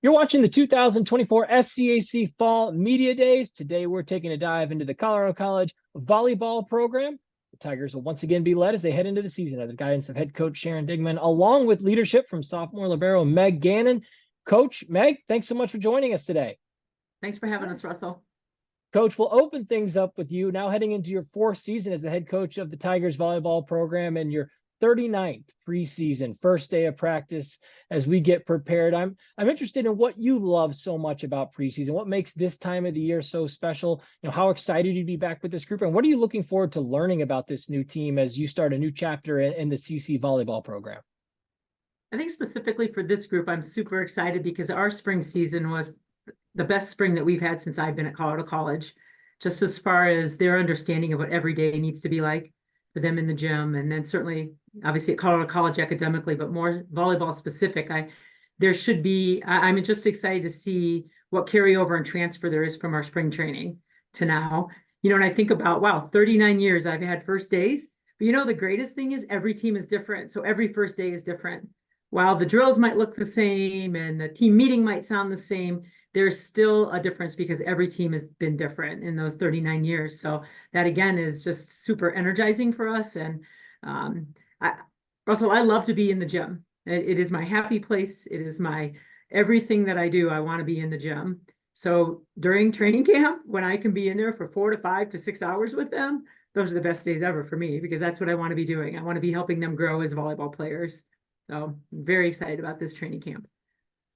You're watching the 2024 SCAC Fall Media Days. Today, we're taking a dive into the Colorado College volleyball program. The Tigers will once again be led as they head into the season under the guidance of head coach Sharon Dingman, along with leadership from sophomore libero Meghan Gannon. Coach, Meg, thanks so much for joining us today. Thanks for having us, Russell. Coach, we'll open things up with you now heading into your fourth season as the head coach of the Tigers volleyball program and your 39th preseason, first day of practice as we get prepared. I'm interested in what you love so much about preseason. What makes this time of the year so special? You know, how excited you'd be back with this group, and what are you looking forward to learning about this new team as you start a new chapter in the CC volleyball program? I think specifically for this group, I'm super excited because our spring season was the best spring that we've had since I've been at Colorado College, just as far as their understanding of what every day needs to be like for them in the gym. And then certainly, obviously at Colorado College academically, but more volleyball specific. I'm just excited to see what carryover and transfer there is from our spring training to now. You know, and I think about, wow, 39 years I've had first days. But you know, the greatest thing is every team is different. So every first day is different. While the drills might look the same and the team meeting might sound the same, there's still a difference because every team has been different in those 39 years. So that again is just super energizing for us. And Russell, I love to be in the gym. It is my happy place. It is my everything that I do. I want to be in the gym. So during training camp, when I can be in there for 4 to 5 to 6 hours with them, those are the best days ever for me because that's what I want to be doing. I want to be helping them grow as volleyball players. So I'm very excited about this training camp.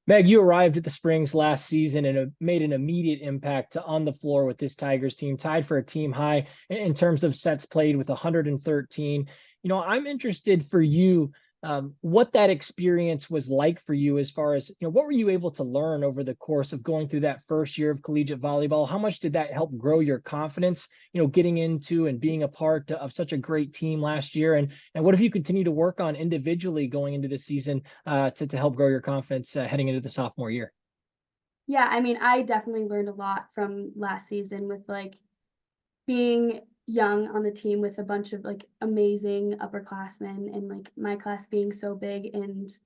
Meg, you arrived at the Springs last season and made an immediate impact on the floor with this Tigers team, tied for a team high in terms of sets played with 113. You know, I'm interested for you, what that experience was like for you as far as, you know, what were you able to learn over the course of going through that first year of collegiate volleyball? How much did that help grow your confidence, you know, getting into and being a part of such a great team last year? And what have you continued to work on individually going into this season to help grow your confidence heading into the sophomore year? Yeah, I mean, I definitely learned a lot from last season with like being young on the team with a bunch of like amazing upperclassmen and like my class being so big, and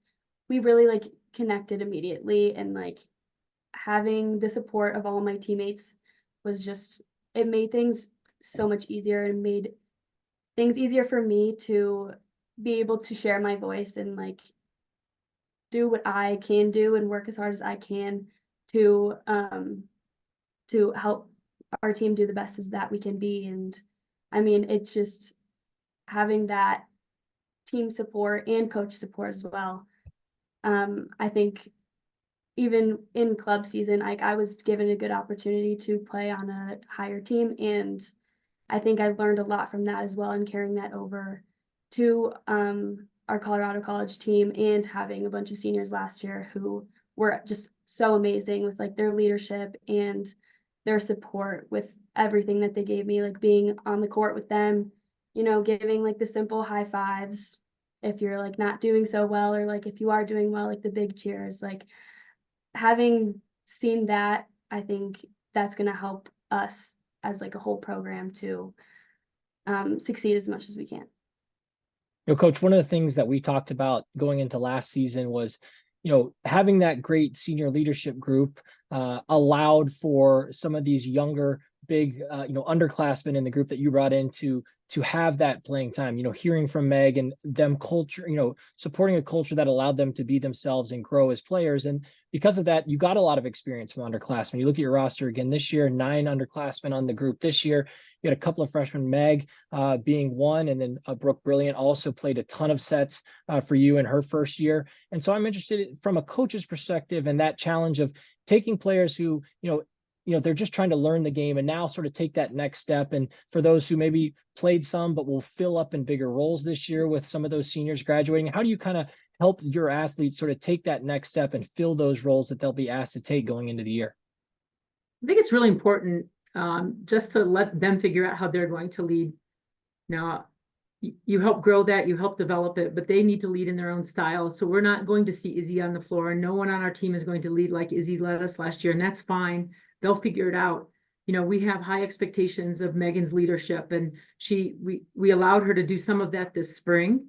we really like connected immediately, and like having the support of all my teammates was just, it made things so much easier and made things easier for me to be able to share my voice and like do what I can do and work as hard as I can to help our team do the best as that we can be. And I mean, it's just having that team support and coach support as well. I think even in club season, I was given a good opportunity to play on a higher team, and I think I learned a lot from that as well, and carrying that over to our Colorado College team and having a bunch of seniors last year who were just so amazing with like their leadership and their support with everything that they gave me, like being on the court with them, you know, giving like the simple high fives if you're like not doing so well, or like if you are doing well, like the big cheers. Like having seen that, I think that's going to help us as like a whole program to succeed as much as we can. You know, Coach, one of the things that we talked about going into last season was, you know, having that great senior leadership group allowed for some of these younger, big, you know, underclassmen in the group that you brought in to have that playing time, you know, hearing from Meg and them culture, you know, supporting a culture that allowed them to be themselves and grow as players. And because of that, you got a lot of experience from underclassmen. You look at your roster again this year, 9 underclassmen on the group this year. You had a couple of freshmen, Meg being one, and then Brooke Brilliant also played a ton of sets for you in her first year. And so I'm interested from a coach's perspective and that challenge of taking players who, you know, they're just trying to learn the game and now sort of take that next step. And for those who maybe played some, but will fill up in bigger roles this year with some of those seniors graduating, how do you kind of help your athletes sort of take that next step and fill those roles that they'll be asked to take going into the year? I think it's really important just to let them figure out how they're going to lead. Now, you help grow that, you help develop it, but they need to lead in their own style. So we're not going to see Izzy on the floor, and no one on our team is going to lead like Izzy led us last year, and that's fine. They'll figure it out. You know, we have high expectations of Megan's leadership, and we allowed her to do some of that this spring.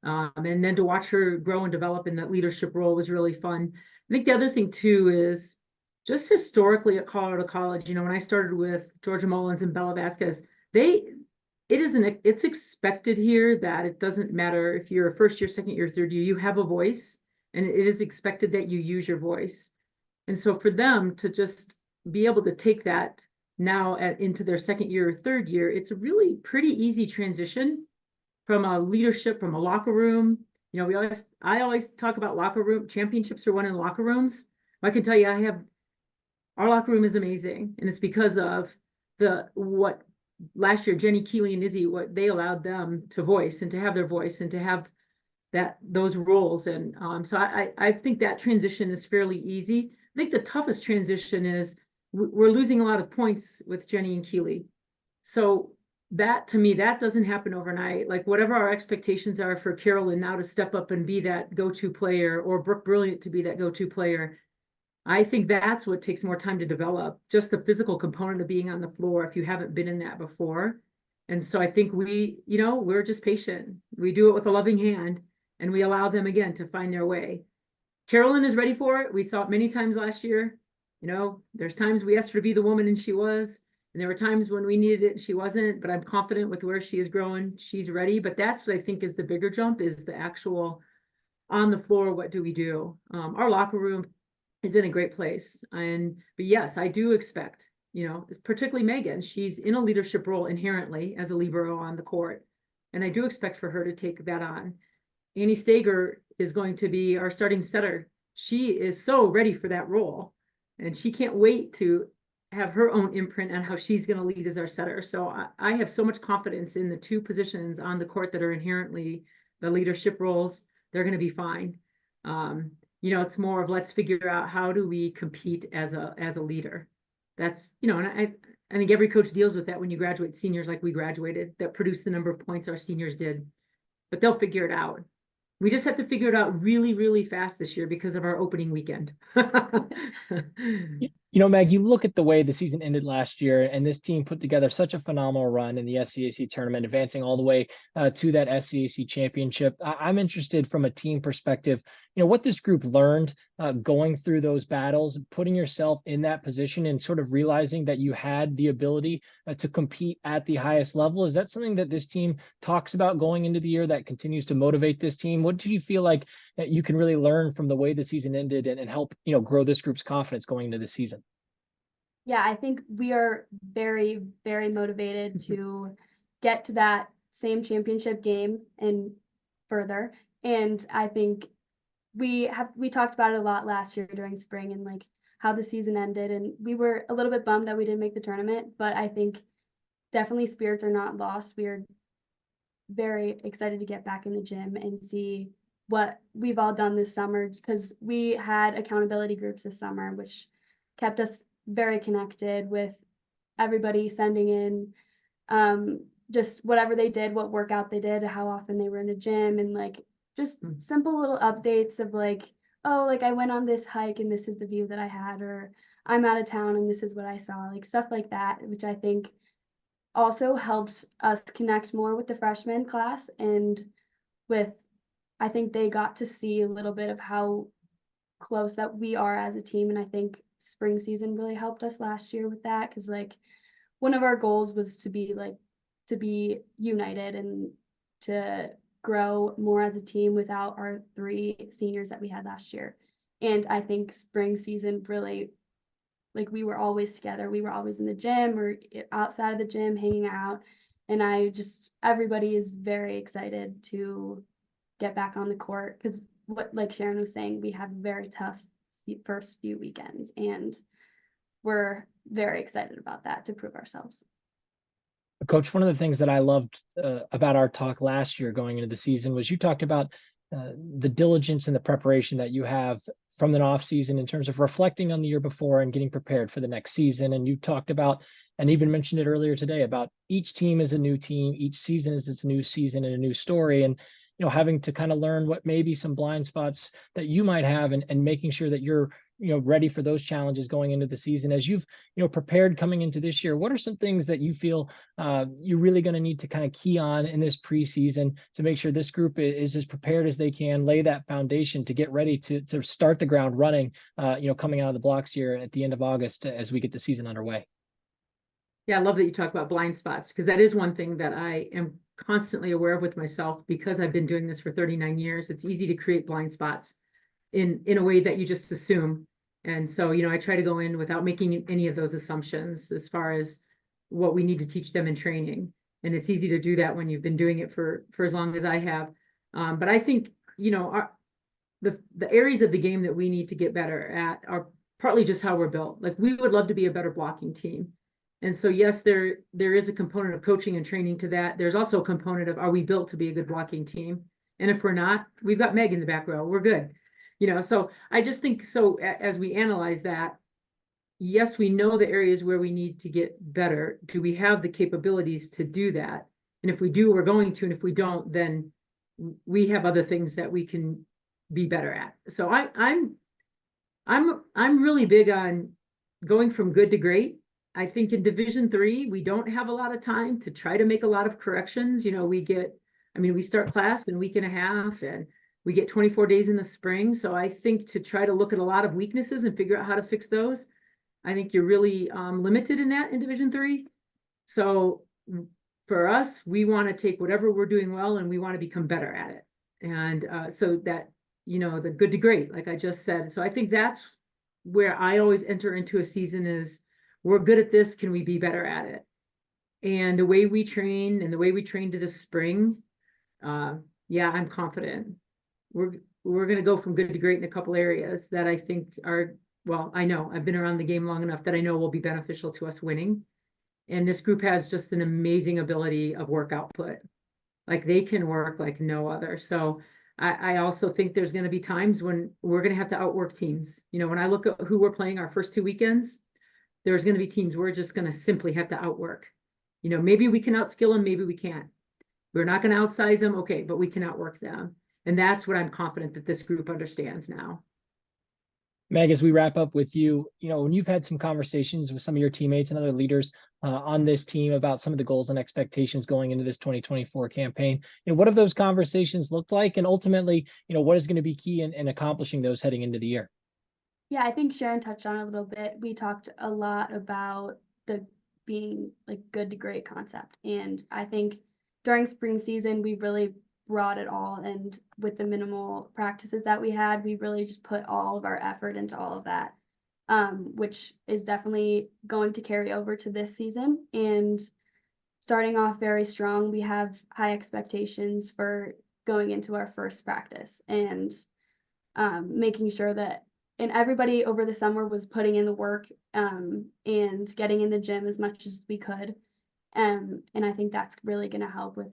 And then to watch her grow and develop in that leadership role was really fun. I think the other thing too is just historically at Colorado College, you know, when I started with Georgia Mullins and Bella Vasquez, it's expected here that it doesn't matter if you're a first year, second year, third year, you have a voice, and it is expected that you use your voice. And so for them to just be able to take that now into their second year or third year, it's a really pretty easy transition from a leadership, from a locker room. You know, I always talk about locker room championships are won in locker rooms. I can tell you, our locker room is amazing, and it's because of what last year Jenny, Keely, and Izzy, what they allowed them to voice and to have their voice and to have those roles. And so I think that transition is fairly easy. I think the toughest transition is we're losing a lot of points with Jenny and Keely. So that, to me, that doesn't happen overnight. Like whatever our expectations are for Carolyn now to step up and be that go-to player, or Brooke Brilliant to be that go-to player, I think that's what takes more time to develop, just the physical component of being on the floor if you haven't been in that before. And so I think we're just patient. We do it with a loving hand, and we allow them again to find their way. Carolyn is ready for it. We saw it many times last year. You know, there's times we asked her to be the woman and she was, and there were times when we needed it and she wasn't, but I'm confident with where she is growing, she's ready. But that's what I think is the bigger jump, is the actual on the floor. What do we do? Our locker room is in a great place. But yes, I do expect, you know, particularly Meghan, she's in a leadership role inherently as a libero on the court. And I do expect for her to take that on. Annie Stager is going to be our starting setter. She is so ready for that role, and she can't wait to have her own imprint on how she's going to lead as our setter. So I have so much confidence in the two positions on the court that are inherently the leadership roles. They're going to be fine. You know, it's more of, let's figure out how do we compete as a leader. That's, you know, and I think every coach deals with that when you graduate seniors like we graduated, that produce the number of points our seniors did, but they'll figure it out. We just have to figure it out really, really fast this year because of our opening weekend. You know, Meg, you look at the way the season ended last year, and this team put together such a phenomenal run in the SCAC tournament, advancing all the way to that SCAC championship. I'm interested from a team perspective, you know, what this group learned going through those battles, putting yourself in that position and sort of realizing that you had the ability to compete at the highest level. Is that something that this team talks about going into the year that continues to motivate this team? What do you feel like you can really learn from the way the season ended and help, you know, grow this group's confidence going into the season? Yeah, I think we are very, very motivated to get to that same championship game and further. And I think we talked about it a lot last year during spring, and like how the season ended, and we were a little bit bummed that we didn't make the tournament, but I think definitely spirits are not lost. We are very excited to get back in the gym and see what we've all done this summer, because we had accountability groups this summer, which kept us very connected with everybody sending in just whatever they did, what workout they did, how often they were in the gym, and like just simple little updates of like, oh, like I went on this hike and this is the view that I had, or I'm out of town and this is what I saw, like stuff like that, which I think also helped us connect more with the freshman class, and I think they got to see a little bit of how close that we are as a team. And I think spring season really helped us last year with that, because like one of our goals was to be united and to grow more as a team without our 3 seniors that we had last year. And I think spring season really, like, we were always together. We were always in the gym or outside of the gym hanging out. And everybody is very excited to get back on the court, because like Sharon was saying, we have very tough first few weekends, and we're very excited about that to prove ourselves. Coach, one of the things that I loved about our talk last year going into the season was you talked about the diligence and the preparation that you have from an off season in terms of reflecting on the year before and getting prepared for the next season. And you talked about, and even mentioned it earlier today, about each team is a new team, each season is its new season and a new story. And you know, having to kind of learn what maybe some blind spots that you might have, and making sure that you're ready for those challenges going into the season. As you've, prepared coming into this year, what are some things that you feel you're really going to need to kind of key on in this preseason to make sure this group is as prepared as they can, lay that foundation to get ready to start the ground running, coming out of the blocks here at the end of August as we get the season underway? Yeah, I love that you talk about blind spots, because that is one thing that I am constantly aware of with myself, because I've been doing this for 39 years. It's easy to create blind spots in a way that you just assume. And so, I try to go in without making any of those assumptions as far as what we need to teach them in training. And it's easy to do that when you've been doing it for as long as I have. But I think, the areas of the game that we need to get better at are partly just how we're built. Like, we would love to be a better blocking team. And so, yes, there is a component of coaching and training to that. There's also a component of, are we built to be a good blocking team? And if we're not, we've got Meg in the back row. We're good. So I just think, so as we analyze that, yes, we know the areas where we need to get better. Do we have the capabilities to do that? And if we do, we're going to. And if we don't, then we have other things that we can be better at. So I'm really big on going from good to great. I think in Division III, we don't have a lot of time to try to make a lot of corrections. We start class in a week and a half, and we get 24 days in the spring. So I think to try to look at a lot of weaknesses and figure out how to fix those, I think you're really limited in that in Division III. So for us, we want to take whatever we're doing well and we want to become better at it. And so that, the good to great, like I just said. So I think that's where I always enter into a season is, we're good at this. Can we be better at it? And the way we train and the way we trained this spring, I'm confident. We're going to go from good to great in a couple areas that I think are, well, I know I've been around the game long enough that I know will be beneficial to us winning. And this group has just an amazing ability of work output. Like, they can work like no other. So I also think there's going to be times when we're going to have to outwork teams. When I look at who we're playing our first 2 weekends, there's going to be teams we're just going to simply have to outwork. Maybe we can outskill them, maybe we can't. We're not going to outsize them, okay, but we can outwork them. And that's what I'm confident that this group understands now. Meg, as we wrap up with you, when you've had some conversations with some of your teammates and other leaders on this team about some of the goals and expectations going into this 2024 campaign, what have those conversations looked like? And ultimately, what is going to be key in accomplishing those heading into the year? Yeah, I think Sharon touched on it a little bit. We talked a lot about the being like good to great concept. And I think during spring season, we really brought it all. And with the minimal practices that we had, we really just put all of our effort into all of that, which is definitely going to carry over to this season. And starting off very strong, we have high expectations for going into our first practice, and making sure that, and everybody over the summer was putting in the work and getting in the gym as much as we could. And I think that's really going to help with,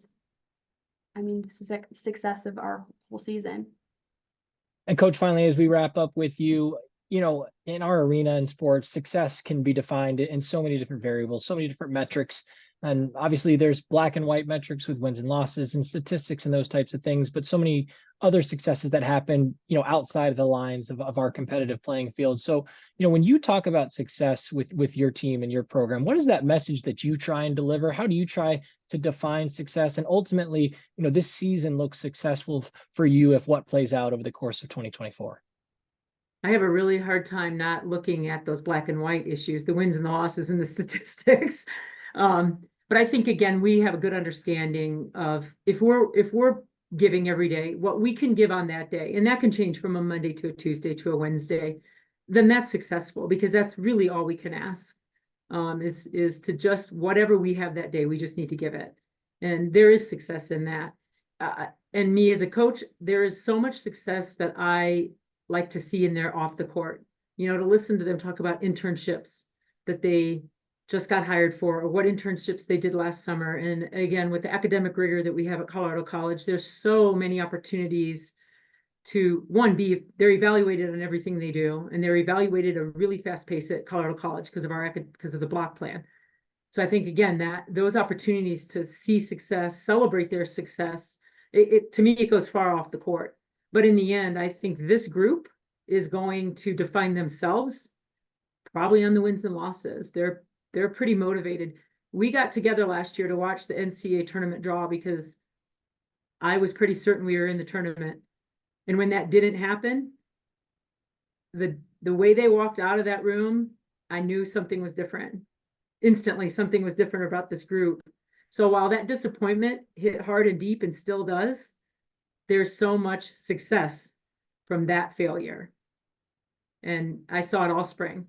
the success of our whole season. And Coach, finally, as we wrap up with you, in our arena in sports, success can be defined in so many different variables, so many different metrics. And obviously there's black and white metrics with wins and losses and statistics and those types of things, but so many other successes that happen, outside of the lines of our competitive playing field. So, when you talk about success with your team and your program, what is that message that you try and deliver? How do you try to define success? And ultimately, this season looks successful for you if what plays out over the course of 2024? I have a really hard time not looking at those black and white issues, the wins and the losses and the statistics. But I think, again, we have a good understanding of if we're giving every day what we can give on that day, and that can change from a Monday to a Tuesday to a Wednesday, then that's successful, because that's really all we can ask, is to just whatever we have that day, we just need to give it. And there is success in that. And me as a coach, there is so much success that I like to see in there off the court, to listen to them talk about internships that they just got hired for, or what internships they did last summer. And again, with the academic rigor that we have at Colorado College, there's so many opportunities to, they're evaluated on everything they do, and they're evaluated at a really fast pace at Colorado College because of the block plan. So I think, again, that those opportunities to see success, celebrate their success, to me, it goes far off the court. But in the end, I think this group is going to define themselves probably on the wins and losses. They're pretty motivated. We got together last year to watch the NCAA tournament draw because I was pretty certain we were in the tournament. And when that didn't happen, the way they walked out of that room, I knew something was different. Instantly, something was different about this group. So while that disappointment hit hard and deep and still does, there's so much success from that failure. And I saw it all spring.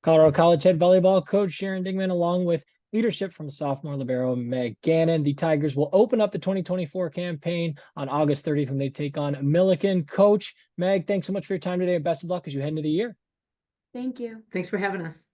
Colorado College head volleyball coach Sharon Dingman, along with leadership from sophomore libero Meghan Gannon. The Tigers will open up the 2024 campaign on August 30th when they take on Millikan. Coach Meg, thanks so much for your time today, and best of luck as you head into the year. Thank you. Thanks for having us.